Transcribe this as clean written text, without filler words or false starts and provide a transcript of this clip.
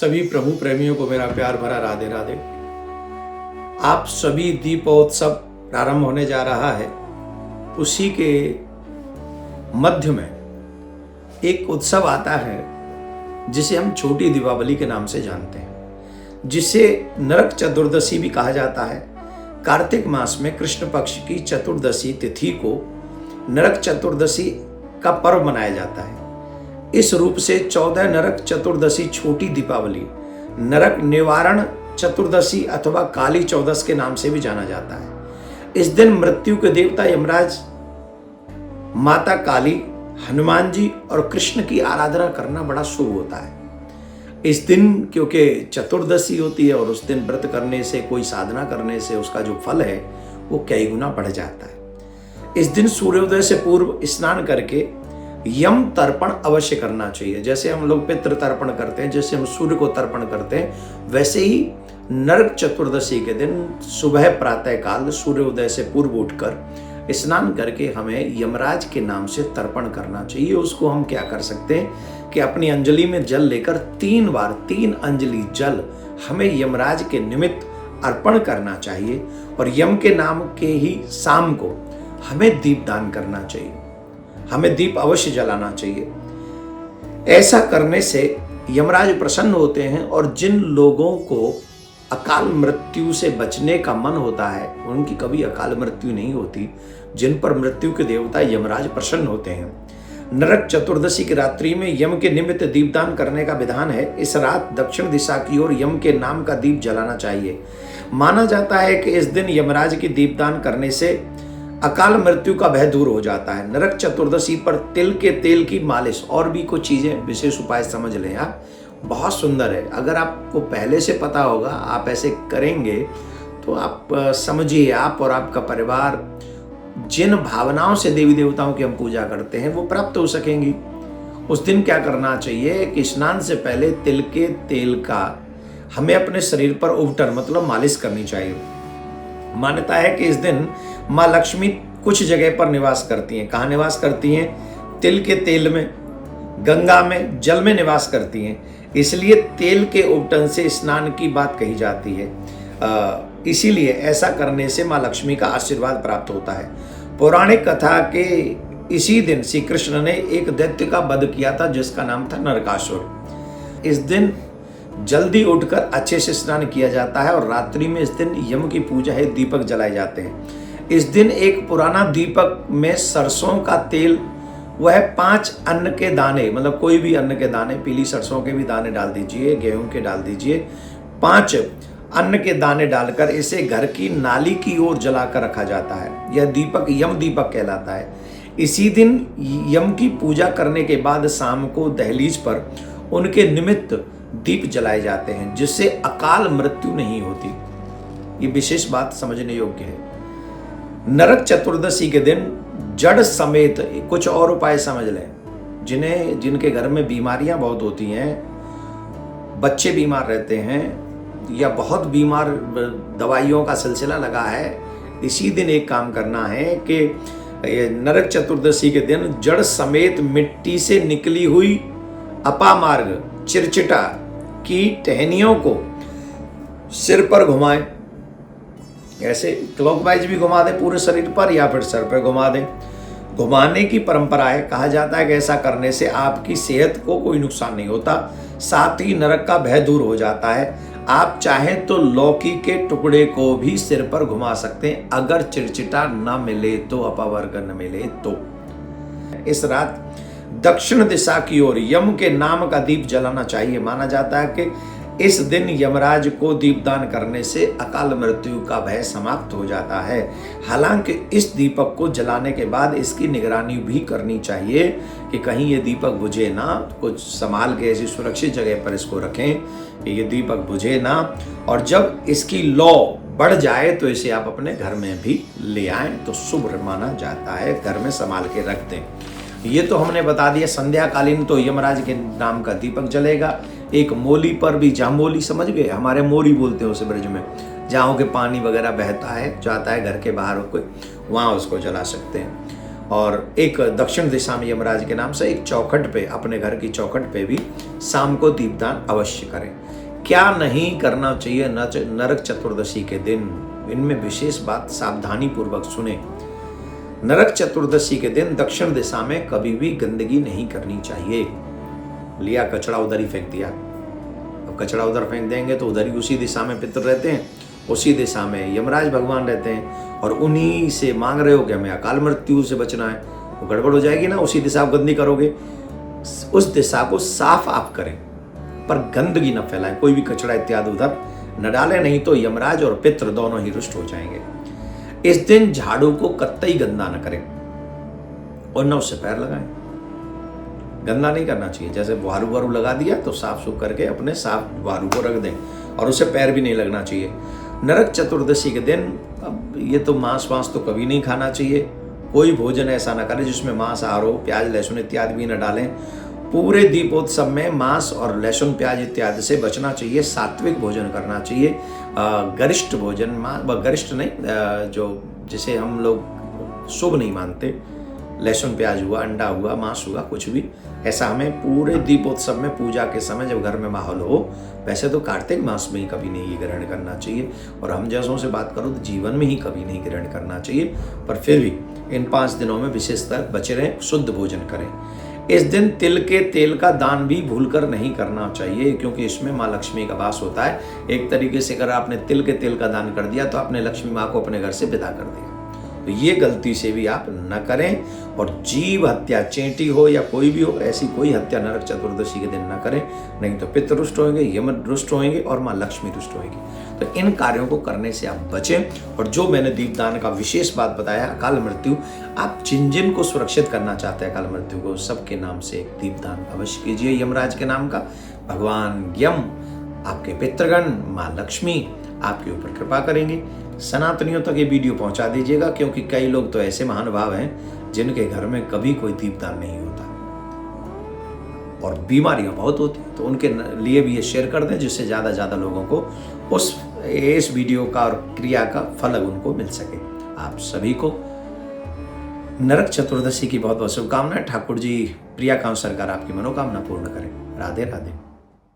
सभी प्रभु प्रेमियों को मेरा प्यार भरा राधे राधे। आप सभी दीपोत्सव प्रारंभ होने जा रहा है, उसी के मध्य में एक उत्सव आता है जिसे हम छोटी दीपावली के नाम से जानते हैं, जिसे नरक चतुर्दशी भी कहा जाता है। कार्तिक मास में कृष्ण पक्ष की चतुर्दशी तिथि को नरक चतुर्दशी का पर्व मनाया जाता है। इस रूप से 14 नरक चतुर्दशी छोटी दीपावली नरक निवारण चतुर्दशी अथवा काली चौदस के नाम से भी जाना जाता है। इस दिन मृत्यु के देवता यमराज, माता काली, हनुमान जी और कृष्ण की आराधना करना बड़ा शुभ होता है। इस दिन क्योंकि चतुर्दशी होती है और उस दिन व्रत करने से, कोई साधना करने से उसका जो फल है वो कई गुना बढ़ जाता है। इस दिन सूर्योदय से पूर्व स्नान करके यम तर्पण अवश्य करना चाहिए। जैसे हम लोग पितृ तर्पण करते हैं, जैसे हम सूर्य को तर्पण करते हैं, वैसे ही नरक चतुर्दशी के दिन सुबह प्रातः काल सूर्योदय से पूर्व उठकर स्नान करके हमें यमराज के नाम से तर्पण करना चाहिए। उसको हम क्या कर सकते हैं कि अपनी अंजलि में जल लेकर 3 बार 3 अंजलि जल हमें यमराज के निमित्त अर्पण करना चाहिए और यम के नाम के ही शाम को हमें दीपदान करना चाहिए। हमें दीप अवश्य जलाना चाहिए। ऐसा करने से यमराज प्रसन्न होते हैं और जिन लोगों को अकाल मृत्यु से बचने का मन होता है उनकी कभी अकाल मृत्यु नहीं होती। जिन पर मृत्यु के देवता यमराज प्रसन्न होते हैं। नरक चतुर्दशी की रात्रि में यम के निमित्त दीपदान करने का विधान है। इस रात दक्षिण दिशा की ओर यम के नाम का दीप जलाना चाहिए। माना जाता है कि इस दिन यमराज की दीपदान करने से अकाल मृत्यु का भय दूर हो जाता है। नरक चतुर्दशी पर तिल के तेल की मालिश और भी कुछ चीजें, विशेष उपाय समझ लें आप, बहुत सुंदर है। अगर आपको पहले से पता होगा, आप ऐसे करेंगे तो आप समझिए, आप और आपका परिवार जिन भावनाओं से देवी देवताओं की हम पूजा करते हैं वो प्राप्त हो सकेंगी। उस दिन क्या करना चाहिए कि स्नान से पहले तिल के तेल का हमें अपने शरीर पर उबटन मतलब मालिश करनी चाहिए। मान्यता है कि इस दिन माँ लक्ष्मी कुछ जगह पर निवास करती हैं। कहाँ निवास करती हैं? तिल के तेल में, गंगा में, जल में निवास करती हैं। इसलिए तेल के उबटन से स्नान की बात कही जाती है। इसीलिए ऐसा करने से माँ लक्ष्मी का आशीर्वाद प्राप्त होता है। पौराणिक कथा के इसी दिन श्री कृष्ण ने एक दैत्य का वध किया था जिसका नाम था नरकासुर। इस दिन जल्दी उठकर अच्छे से स्नान किया जाता है और रात्रि में इस दिन यम की पूजा है, दीपक जलाए जाते हैं। इस दिन एक पुराना दीपक में सरसों का तेल, वह 5 अन्न के दाने, मतलब कोई भी अन्न के दाने, पीली सरसों के भी दाने डाल दीजिए, गेहूं के डाल दीजिए, 5 अन्न के दाने डालकर इसे घर की नाली की ओर जलाकर रखा जाता है। यह दीपक यम दीपक कहलाता है। इसी दिन यम की पूजा करने के बाद शाम को दहलीज पर उनके निमित्त दीप जलाए जाते हैं, जिससे अकाल मृत्यु नहीं होती। ये विशेष बात समझने योग्य है। नरक चतुर्दशी के दिन जड़ समेत कुछ और उपाय समझ लें। जिनके घर में बीमारियां बहुत होती हैं, बच्चे बीमार रहते हैं या बहुत बीमार, दवाइयों का सिलसिला लगा है, इसी दिन एक काम करना है कि नरक चतुर्दशी के दिन जड़ समेत मिट्टी से निकली हुई अपामार्ग चिरचिटा की टहनियों को सिर पर घुमाएं। ऐसे क्लॉकवाइज भी घुमा दें पूरे शरीर पर या फिर सर पर घुमा दें। घुमाने की परंपरा है। कहा जाता है कि ऐसा करने से आपकी सेहत को कोई नुकसान नहीं होता, साथ ही नरक का भय दूर हो जाता है। आप चाहें तो लौकी के टुकड़े को भी सिर पर घुमा सकते हैं, अगर चिरचिटा न मिले तो, अपवर्ग न मिले तो। इस रात दक्षिण दिशा की ओर यम के नाम का दीप जलाना चाहिए। माना जाता है कि इस दिन यमराज को दीपदान करने से अकाल मृत्यु का भय समाप्त हो जाता है। हालांकि इस दीपक को जलाने के बाद इसकी निगरानी भी करनी चाहिए कि कहीं ये दीपक बुझे ना। कुछ संभाल के ऐसी सुरक्षित जगह पर इसको रखें कि ये दीपक बुझे ना, और जब इसकी लौ बढ़ जाए तो इसे आप अपने घर में भी ले आएं तो शुभ माना जाता है। घर में संभाल के रख दें। ये तो हमने बता दिया। संध्याकालीन तो यमराज के नाम का दीपक जलेगा। एक मोली पर भी, जामोली समझ गए, हमारे मोरी बोलते हैं उसे ब्रज में, जहाँ के पानी वगैरह बहता है, जाता है घर के बाहर कोई, वहाँ उसको जला सकते हैं। और एक दक्षिण दिशा में यमराज के नाम से एक चौखट पे, अपने घर की चौखट पे भी शाम को दीपदान अवश्य करें। क्या नहीं करना चाहिए नरक चतुर्दशी के दिन, इनमें विशेष बात सावधानी पूर्वक सुने। नरक चतुर्दशी के दिन दक्षिण दिशा में कभी भी गंदगी नहीं करनी चाहिए। लिया कचरा उधर ही फेंक दिया, अब कचरा उधर फेंक देंगे तो उधर ही उसी दिशा में पितर रहते हैं, उसी दिशा में यमराज भगवान रहते हैं, और उन्हीं से मांग रहे हो कि हमें अकाल मृत्यु से बचना है, वो गड़बड़ हो जाएगी ना। उसी दिशा को गंदी करोगे, उस दिशा को साफ आप करें पर गंदगी न फैलाएं, कोई भी कचरा इत्यादि उधर न डालें, नहीं तो यमराज और पितृ दोनों ही रुष्ट हो जाएंगे। इस दिन झाड़ू को कतई गंदा न करें और न उससे पैर लगाएं। गंदा नहीं करना चाहिए, जैसे वारू वारू लगा दिया तो साफ सुख करके अपने साफ वारू को रख दें, और उससे पैर भी नहीं लगना चाहिए। नरक चतुर्दशी के दिन अब ये तो मांस वांस तो कभी नहीं खाना चाहिए, कोई भोजन ऐसा ना करें जिसमें मांस आहार हो, प्याज लहसुन इत्यादि भी न डालें। पूरे दीपोत्सव में मांस और लहसुन प्याज इत्यादि से बचना चाहिए, सात्विक भोजन करना चाहिए। गरिष्ठ भोजन, गरिष्ठ नहीं, जो जिसे हम लोग शुभ नहीं मानते, लहसुन प्याज हुआ, अंडा हुआ, मांस हुआ, कुछ भी ऐसा हमें पूरे दीपोत्सव में पूजा के समय जब घर में माहौल हो, वैसे तो कार्तिक मास में ही कभी नहीं ग्रहण करना चाहिए, और हम जैसों से बात करो तो जीवन में ही कभी नहीं ग्रहण करना चाहिए। पर फिर भी इन 5 दिनों में विशेषतर बचे रहें, शुद्ध भोजन करें। इस दिन तिल के तेल का दान भी भूलकर नहीं करना चाहिए, क्योंकि इसमें माँ लक्ष्मी का वास होता है। एक तरीके से अगर आपने तिल के तेल का दान कर दिया तो आपने लक्ष्मी माँ को अपने घर से विदा कर दिया, तो ये गलती से भी आप न करें। और जीव हत्या, चेंटी हो या कोई भी हो, ऐसी कोई हत्या नरक चतुर्दशी के दिन न करें, नहीं तो पितृ रुष्ट होंगे, यम रुष्ट होंगे और माँ लक्ष्मी रुष्ट होगी। तो इन कार्यों को करने से आप बचें। और जो मैंने दीपदान का विशेष बात बताया, अकाल मृत्यु, आप जिन जिन को सुरक्षित करना चाहते हैं अकाल मृत्यु को, सबके नाम से एक दीपदान अवश्य कीजिए यमराज के नाम का। भगवान यम, आपके पितृगण, माँ लक्ष्मी आपके ऊपर कृपा करेंगे। सनातनियों तक ये वीडियो पहुंचा दीजिएगा, क्योंकि कई लोग तो ऐसे महानुभाव हैं जिनके घर में कभी कोई दीपदान नहीं होता और बीमारियां बहुत होती हैं, तो उनके लिए भी ये शेयर कर दें, जिससे ज़्यादा ज़्यादा लोगों को इस वीडियो का और क्रिया का फल उनको मिल सके। आप सभी को नरक चतुर्दशी की बहुत बहुत शुभकामनाएं। ठाकुर जी प्रिया कांव सरकार आपकी मनोकामना पूर्ण करें। राधे राधे।